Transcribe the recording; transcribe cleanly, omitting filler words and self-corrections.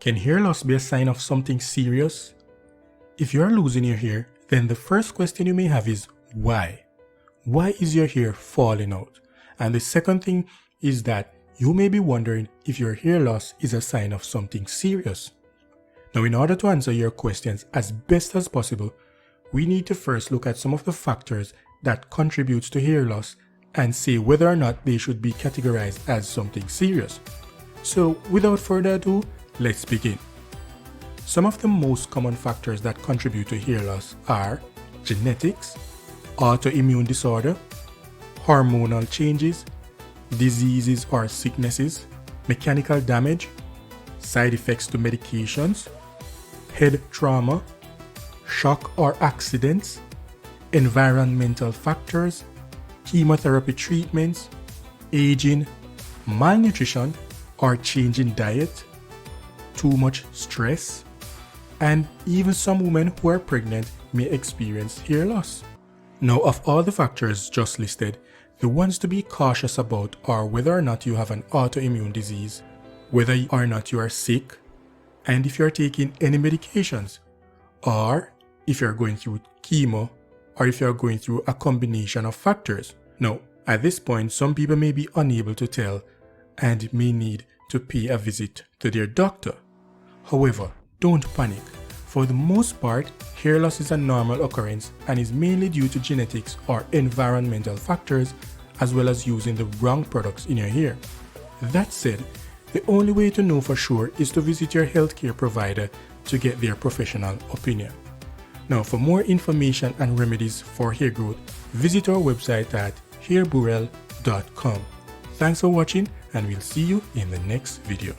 Can hair loss be a sign of something serious? If you are losing your hair, then the first question you may have is why? Why is your hair falling out? And the second thing is that you may be wondering if your hair loss is a sign of something serious. Now, in order to answer your questions as best as possible, we need to first look at some of the factors that contributes to hair loss and say whether or not they should be categorized as something serious. So, without further ado, let's begin. Some of the most common factors that contribute to hair loss are genetics, autoimmune disorder, hormonal changes, diseases or sicknesses, mechanical damage, side effects to medications, head trauma, shock or accidents, environmental factors, chemotherapy treatments, aging, malnutrition or change in diet, too much stress, and even some women who are pregnant may experience hair loss. Now, of all the factors just listed, the ones to be cautious about are whether or not you have an autoimmune disease, whether or not you are sick, and if you are taking any medications, or if you are going through chemo, or if you are going through a combination of factors. Now, at this point, some people may be unable to tell and may need to pay a visit to their doctor. However, don't panic. For the most part, hair loss is a normal occurrence and is mainly due to genetics or environmental factors, as well as using the wrong products in your hair. That said, the only way to know for sure is to visit your healthcare provider to get their professional opinion. Now, for more information and remedies for hair growth, visit our website at hairburel.com. Thanks for watching, and we'll see you in the next video.